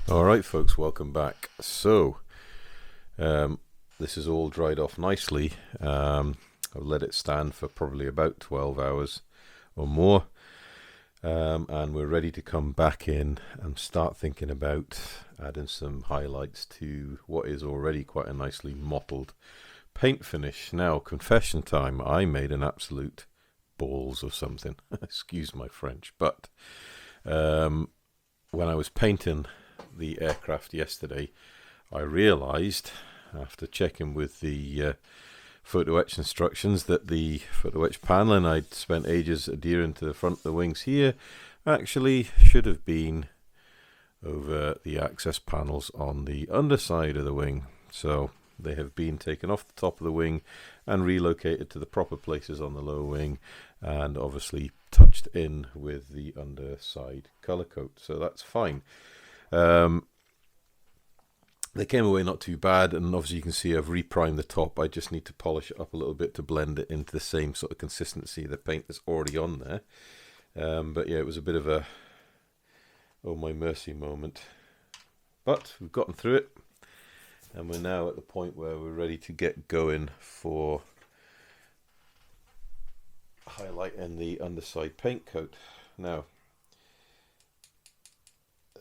Alright folks, welcome back. So, this is all dried off nicely. I've let it stand for probably about 12 hours or more. And we're ready to come back in and start thinking about adding some highlights to what is already quite a nicely mottled paint finish. Now, confession time, I made an absolute balls of something. Excuse my French, but when I was painting the aircraft yesterday, I realized after checking with the photo etch instructions that the photo etch paneling I'd spent ages adhering to the front of the wings here actually should have been over the access panels on the underside of the wing. So they have been taken off the top of the wing and relocated to the proper places on the lower wing, and obviously touched in with the underside color coat, so that's fine. They came away not too bad, and obviously you can see I've reprimed the top. I just need to polish it up a little bit to blend it into the same sort of consistency of the paint that's already on there. But yeah, it was a bit of a oh my mercy moment, but we've gotten through it, and we're now at the point where we're ready to get going for highlighting the underside paint coat. Now,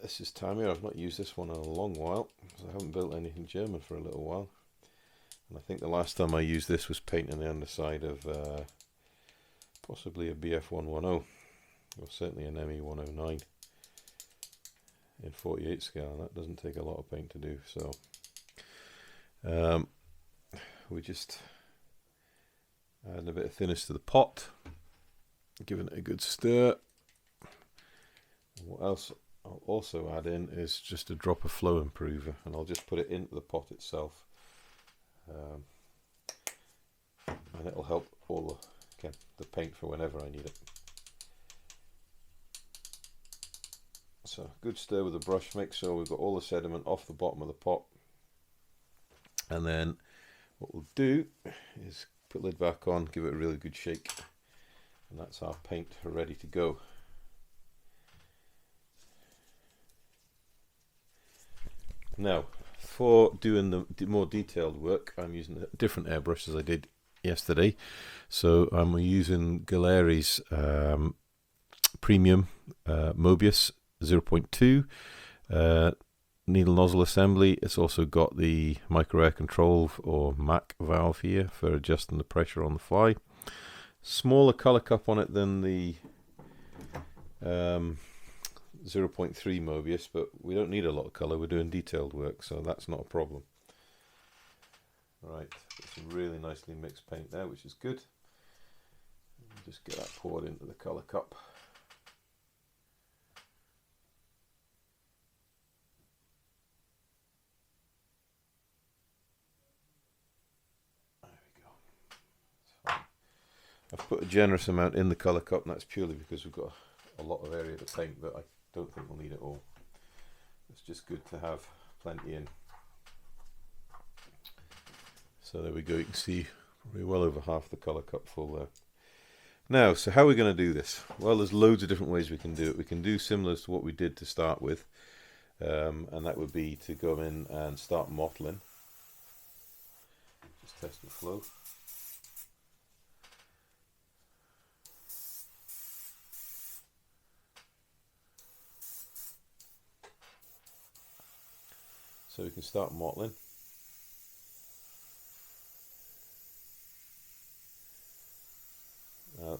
this is Tamiya. I've not used this one in a long while because I haven't built anything German for a little while, and I think the last time I used this was painting the underside of possibly a BF110, or certainly an ME109 in 48 scale, and that doesn't take a lot of paint to do. So we just add a bit of thinness to the pot, giving it a good stir. And what else I'll also add in is just a drop of flow improver, and I'll just put it into the pot itself, and it'll help all the paint for whenever I need it. So good stir with the brush, make sure we've got all the sediment off the bottom of the pot, and then what we'll do is put the lid back on, give it a really good shake, and that's our paint ready to go. Now, for doing the more detailed work, I'm using a different airbrush as I did yesterday. So I'm using Galeri's Premium Mobius 0.2 needle nozzle assembly. It's also got the micro air control or MAC valve here for adjusting the pressure on the fly. Smaller color cup on it than the 0.3 Mobius, but we don't need a lot of colour, we're doing detailed work, so that's not a problem. Right, got some really nicely mixed paint there, which is good. Just get that poured into the colour cup. There we go. I've put a generous amount in the colour cup, and that's purely because we've got a lot of area to paint, but I don't think we'll need it all. It's just good to have plenty in. So there we go, you can see probably well over half the colour cup full there. Now, so how are we going to do this? Well, there's loads of different ways we can do it. We can do similar to what we did to start with, and that would be to go in and start mottling. Just test the flow. So we can start mottling.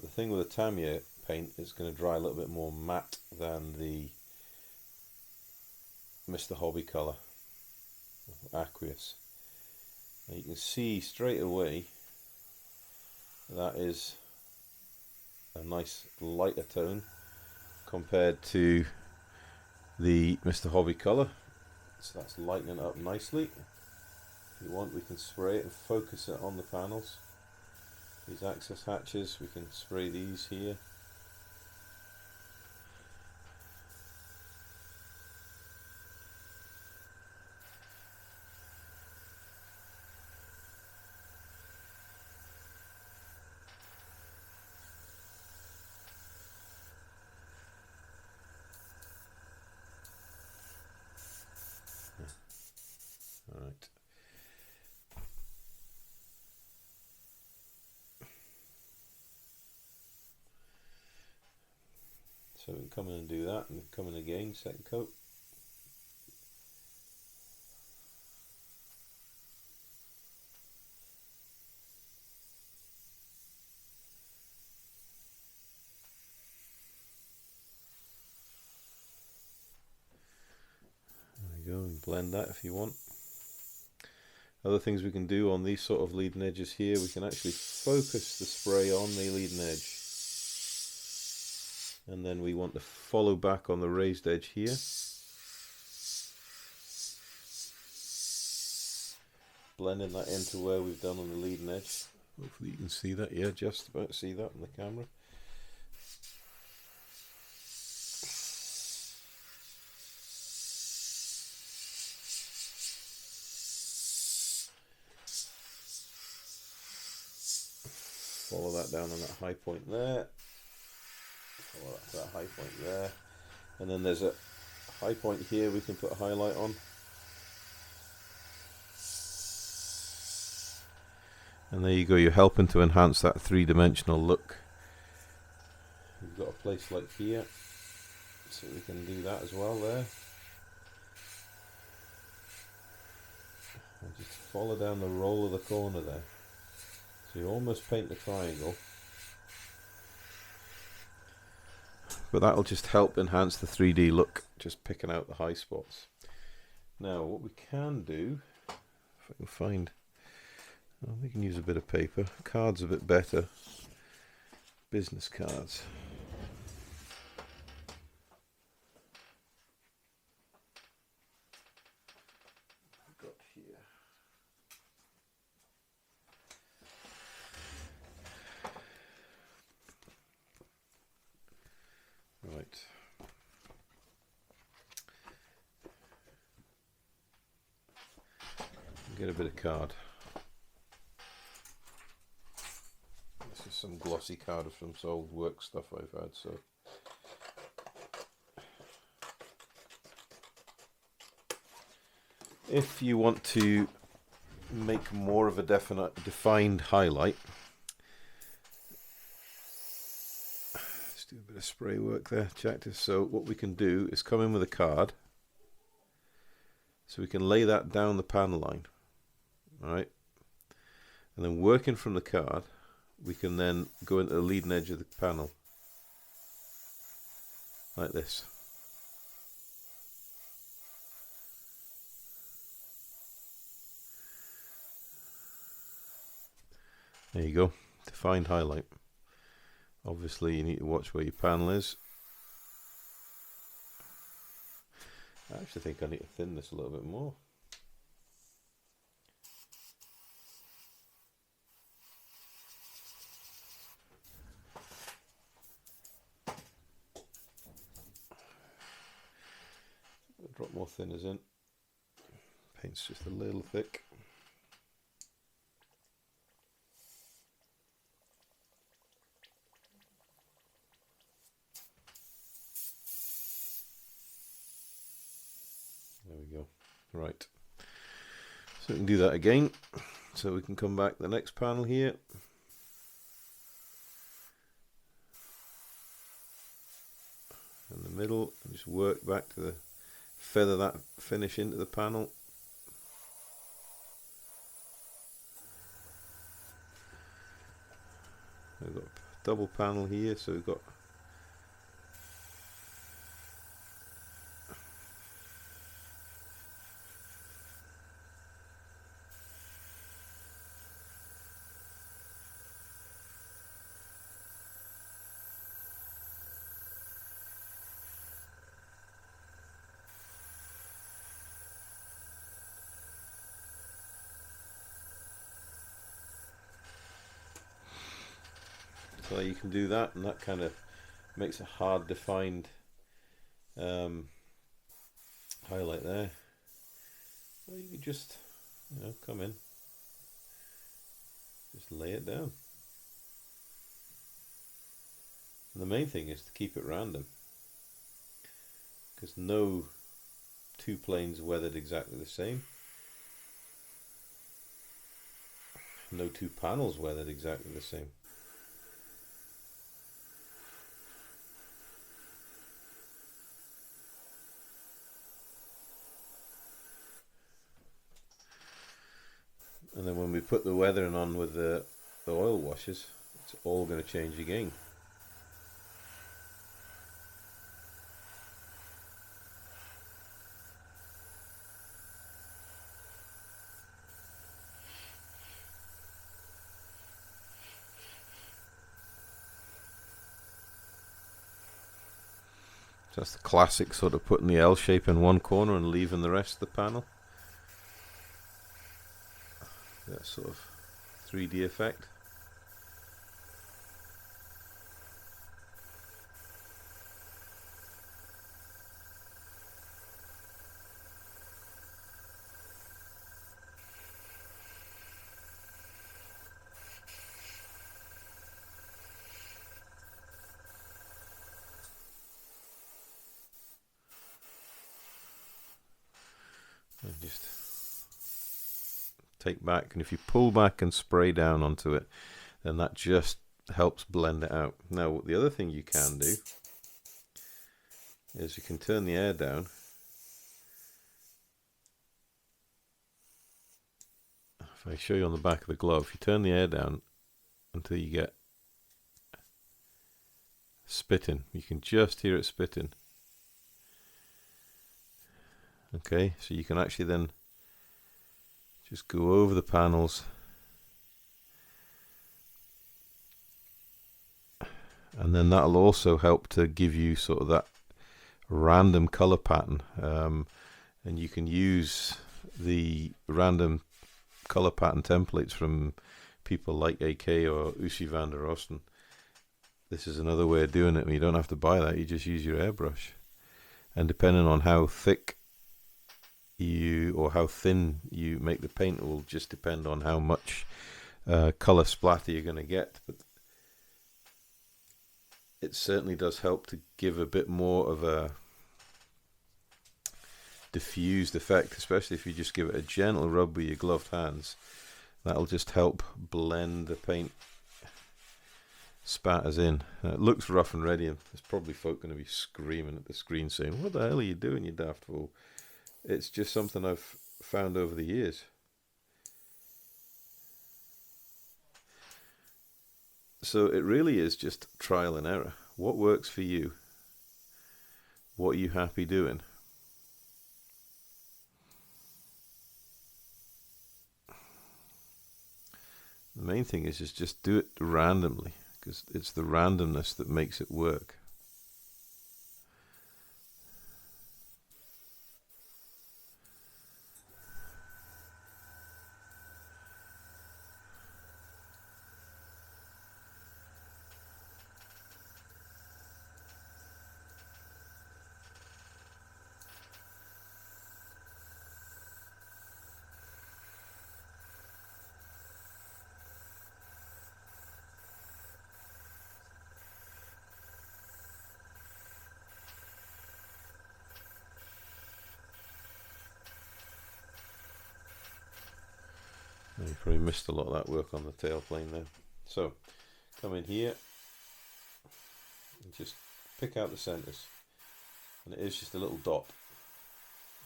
The thing with the Tamiya paint is going to dry a little bit more matte than the Mr. Hobby colour, aqueous. Now you can see straight away that is a nice lighter tone compared to the Mr. Hobby colour. So that's lightening up nicely. If you want, we can spray it and focus it on the panels. These access hatches, we can spray these here. So we can come in and do that, and come in again, second coat. There you go, and blend that if you want. Other things we can do on these sort of leading edges here, we can actually focus the spray on the leading edge. And then we want to follow back on the raised edge here. Blending that into where we've done on the leading edge. Hopefully you can see that. Yeah, just about see that on the camera. Follow that down on that high point there. Follow that to that high point there. And then there's a high point here we can put a highlight on. And there you go, you're helping to enhance that three-dimensional look. We've got a place like here, so we can do that as well there. And just follow down the roll of the corner there. So you almost paint the triangle. But that'll just help enhance the 3D look, just picking out the high spots. Now what we can do, if I can find, well, we can use a bit of paper. Cards a bit better. Business cards. I've got here. Right. Get a bit of card. This is some glossy card from some old work stuff I've had, so if you want to make more of a defined highlight, let's do a bit of spray work there. Check this. So what we can do is come in with a card, so we can lay that down the panel line, alright, and then working from the card we can then go into the leading edge of the panel like this. There you go, defined highlight. Obviously you need to watch where your panel is. I actually think I need to thin this a little bit more. Drop more thinners in. Paint's just a little thick. There we go. Right. So we can do that again. So we can come back to the next panel here. In the middle, and just work back to the feather that finish into the panel. We've got a double panel here, so we've got so you can do that, and that kind of makes a hard defined highlight there. Or you could just, come in, just lay it down. And the main thing is to keep it random, because no two planes are weathered exactly the same. No two panels weathered exactly the same. And then when we put the weathering on with the oil washes, it's all going to change again. So that's the classic sort of putting the L shape in one corner and leaving the rest of the panel. That sort of 3D effect. And just take back, and if you pull back and spray down onto it, then that just helps blend it out. Now the other thing you can do is you can turn the air down. If I show you on the back of the glove, you turn the air down until you get spitting. You can just hear it spitting. Okay, so you can actually then just go over the panels and then that'll also help to give you sort of that random color pattern, and you can use the random color pattern templates from people like AK or Usi van der Osten. This is another way of doing it. You don't have to buy that, you just use your airbrush, and depending on how thick you or how thin you make the paint, it will just depend on how much color splatter you're going to get. But it certainly does help to give a bit more of a diffused effect, especially if you just give it a gentle rub with your gloved hands. That'll just help blend the paint spatters in. It looks rough and ready, and there's probably folk going to be screaming at the screen saying, "What the hell are you doing, you daft fool?" It's just something I've found over the years. So it really is just trial and error. What works for you? What are you happy doing? The main thing is just do it randomly, because it's the randomness that makes it work. You probably missed a lot of that work on the tail plane there. So come in here and just pick out the centers, and it is just a little dot,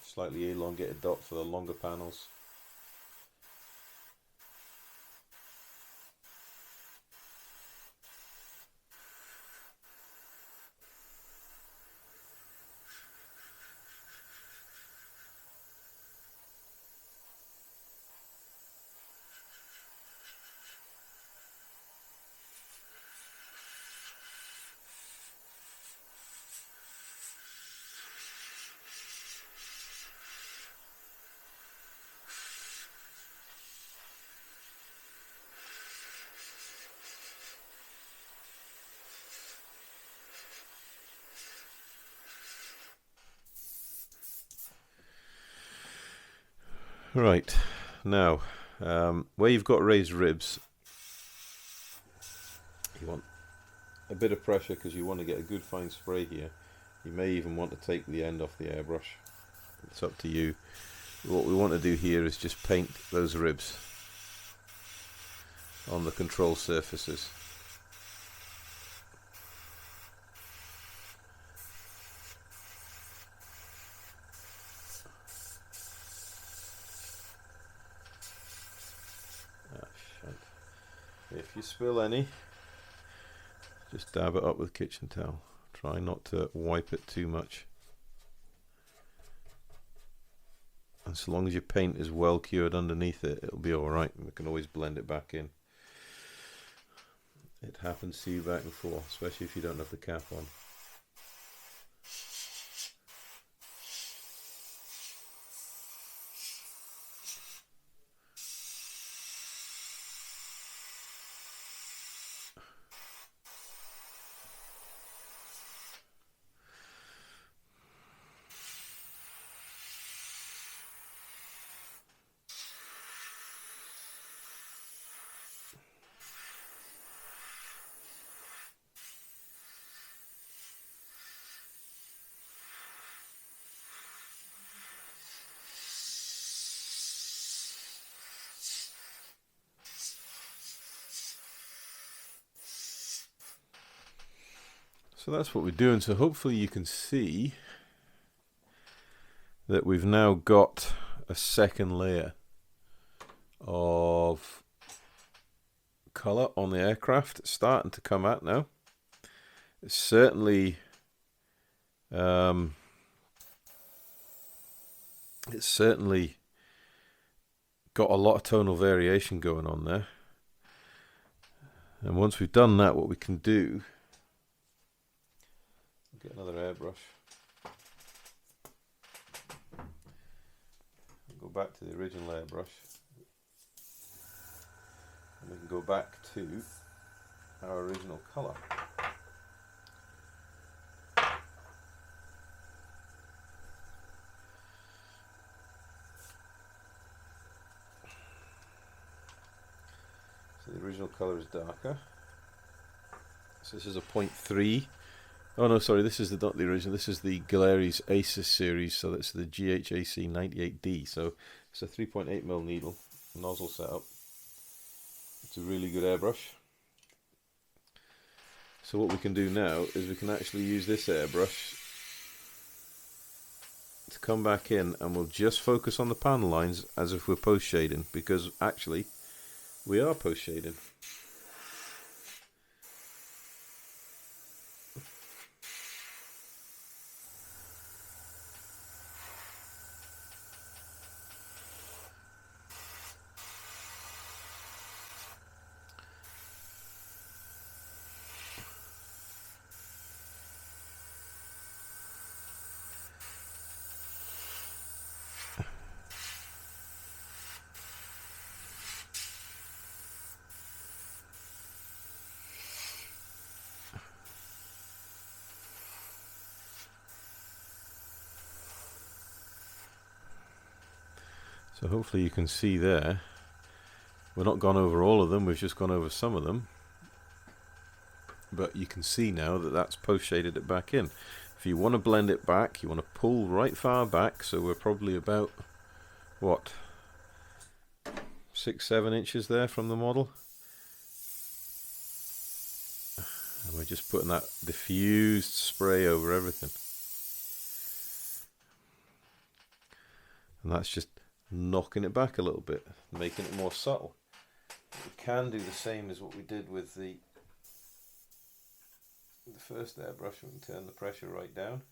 slightly elongated dot for the longer panels. Right, now where you've got raised ribs, you want a bit of pressure because you want to get a good fine spray here. You may even want to take the end off the airbrush. It's up to you. What we want to do here is just paint those ribs on the control surfaces. you spill any, just dab it up with kitchen towel. Try not to wipe it too much. And so long as your paint is well cured underneath it, it'll be alright. We can always blend it back in. It happens to you back and forth, especially if you don't have the cap on. So that's what we're doing. So hopefully you can see that we've now got a second layer of colour on the aircraft. It's starting to come out now. It's certainly got a lot of tonal variation going on there. And once we've done that, what we can do, get another airbrush, go back to the original airbrush, and we can go back to our original colour. So the original colour is darker. So this is a 0.3. Oh no, sorry, this is not the original, this is the Galeri's Aces series, so that's the GHAC 98D, so it's a 3.8mm needle, nozzle setup. It's a really good airbrush. So what we can do now is we can actually use this airbrush to come back in, and we'll just focus on the panel lines as if we're post shading, because actually we are post shading. So hopefully you can see there, we're not gone over all of them, we've just gone over some of them. But you can see now that that's post shaded it back in. If you want to blend it back, you want to pull right far back, so we're probably about, what, 6-7 inches there from the model. And we're just putting that diffused spray over everything. And that's just knocking it back a little bit, making it more subtle. We can do the same as what we did with the first airbrush. We can turn the pressure right down.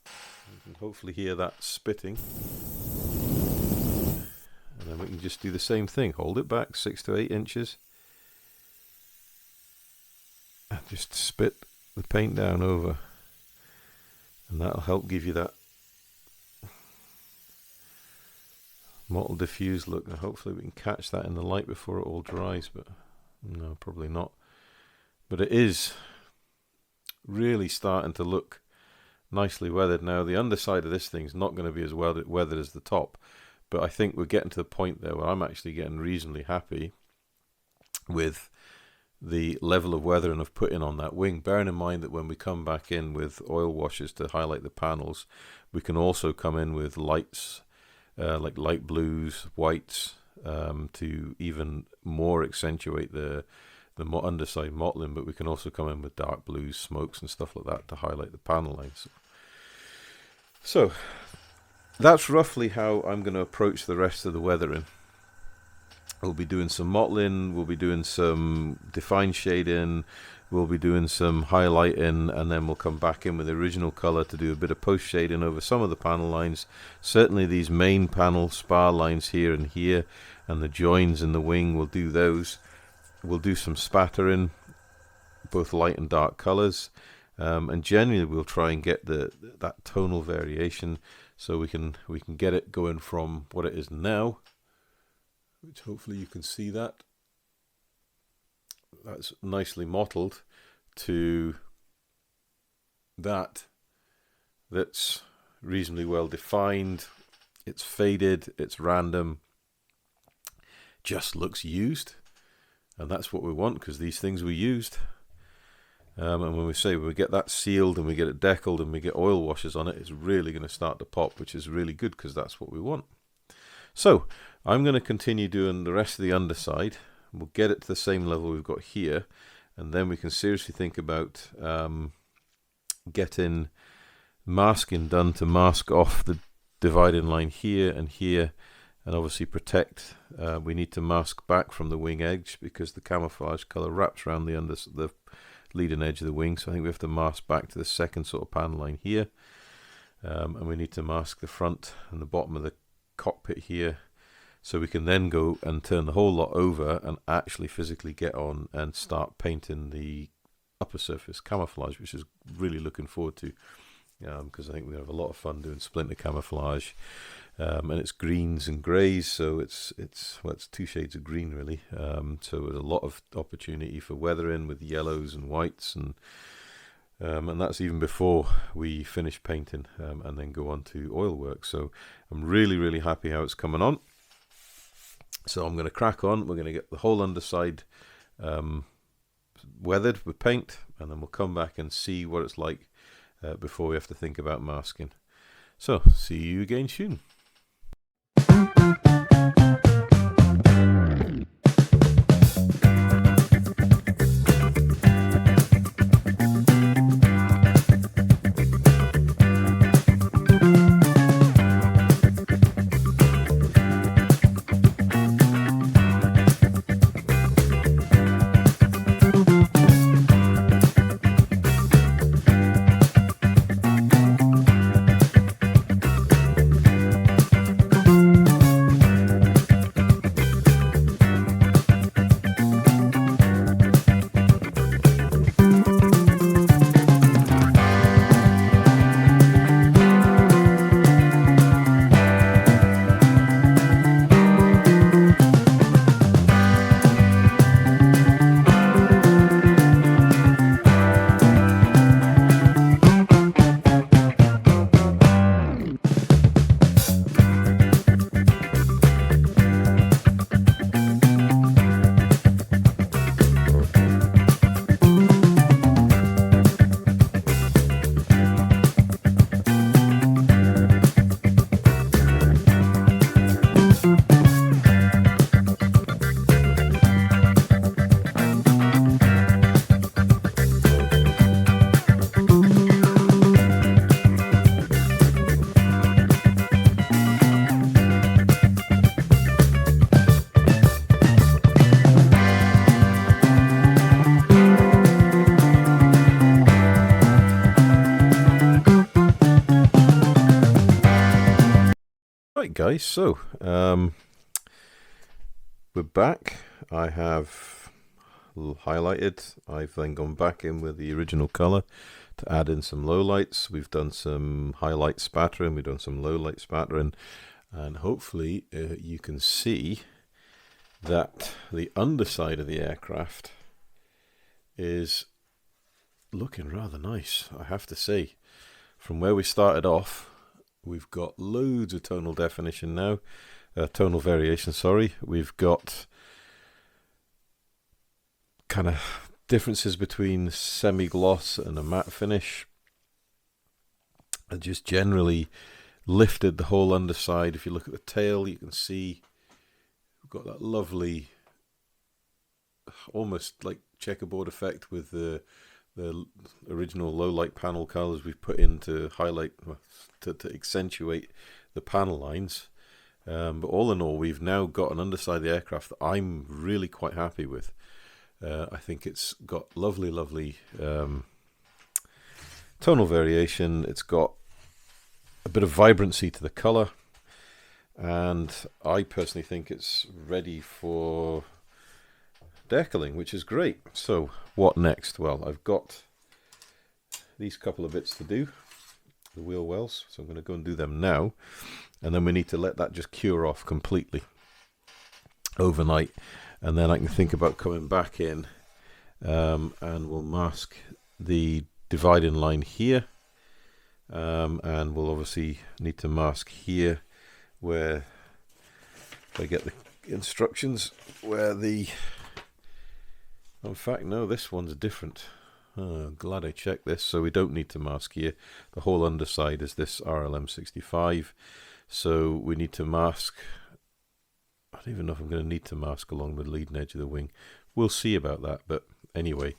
You can hopefully hear that spitting. And then we can just do the same thing, hold it back 6 to 8 inches and just spit the paint down over, and that'll help give you that mottled diffused look. Now hopefully we can catch that in the light before it all dries, but no, probably not. But it is really starting to look nicely weathered now. The underside of this thing is not going to be as weathered as the top, but I think we're getting to the point there where I'm actually getting reasonably happy with the level of weathering I've put in on that wing, bearing in mind that when we come back in with oil washes to highlight the panels, we can also come in with lights, like light blues, whites, to even more accentuate the underside mottling, but we can also come in with dark blues, smokes and stuff like that to highlight the panel lines. So that's roughly how I'm going to approach the rest of the weathering. We'll be doing some mottling, we'll be doing some define shading, we'll be doing some highlighting, and then we'll come back in with the original color to do a bit of post shading over some of the panel lines. Certainly these main panel spar lines here and here, and the joins in the wing, we'll do those. We'll do some spattering, both light and dark colors, and generally we'll try and get that tonal variation, so we can get it going from what it is now, which hopefully you can see that's nicely mottled, to that's reasonably well defined. It's faded, it's random, just looks used, and that's what we want, because these things were used. And when we get that sealed and we get it deckled and we get oil washes on it, it's really going to start to pop, which is really good, because that's what we want. So I'm going to continue doing the rest of the underside. We'll get it to the same level we've got here, and then we can seriously think about getting masking done to mask off the dividing line here and here, and obviously protect. We need to mask back from the wing edge, because the camouflage color wraps around the leading edge of the wing, so I think we have to mask back to the second sort of panel line here, and we need to mask the front and the bottom of the cockpit here, so we can then go and turn the whole lot over and actually physically get on and start painting the upper surface camouflage, which is really looking forward to, because I think we have a lot of fun doing splinter camouflage, and it's greens and greys, so it's two shades of green really, so there's a lot of opportunity for weathering with yellows and whites, and that's even before we finish painting and then go on to oil work. So I'm really happy how it's coming on. So I'm going to crack on. We're going to get the whole underside weathered with paint, and then we'll come back and see what it's like before we have to think about masking. So see you again soon. Right guys, so we're back. I have highlighted. I've then gone back in with the original color to add in some lowlights. We've done some highlight spattering, we've done some lowlight spattering, and hopefully you can see that the underside of the aircraft is looking rather nice, I have to say. From where we started off, we've got loads of tonal definition now, tonal variation, sorry. We've got kind of differences between semi-gloss and a matte finish. And just generally lifted the whole underside. If you look at the tail, you can see we've got that lovely, almost like checkerboard effect with the original low light panel colors we've put in to highlight, to accentuate the panel lines. But all in all, we've now got an underside of the aircraft that I'm really quite happy with. I think it's got lovely tonal variation. It's got a bit of vibrancy to the colour, and I personally think it's ready for decaling, which is great. So what next? Well, I've got these couple of bits to do, the wheel wells, so I'm going to go and do them now, and then we need to let that just cure off completely overnight, and then I can think about coming back in, and we'll mask the dividing line here, and we'll obviously need to mask here where I get the instructions where the, in fact no, this one's different. Oh, glad I checked this. So we don't need to mask here. The whole underside is this RLM65, so we need to mask, I don't even know if I'm going to need to mask along the leading edge of the wing. We'll see about that, but anyway,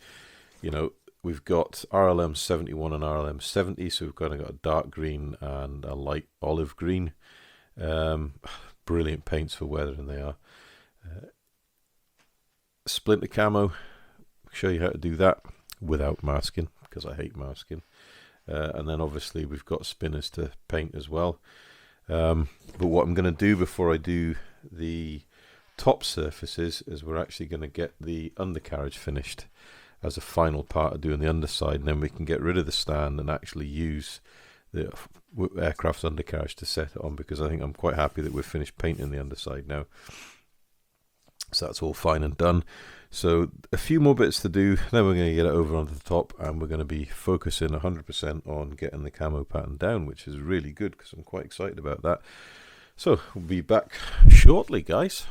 you know, we've got RLM71 and RLM70, so we've got a dark green and a light olive green. Brilliant paints for weathering they are. Splinter camo, I'll show you how to do that without masking, because I hate masking. And then obviously we've got spinners to paint as well. But what I'm going to do before I do the top surfaces is we're actually going to get the undercarriage finished as a final part of doing the underside, and then we can get rid of the stand and actually use the aircraft's undercarriage to set it on, because I think I'm quite happy that we've finished painting the underside now. So that's all fine and done. So a few more bits to do, then we're going to get it over onto the top, and we're going to be focusing 100% on getting the camo pattern down, which is really good because I'm quite excited about that. So we'll be back shortly, guys.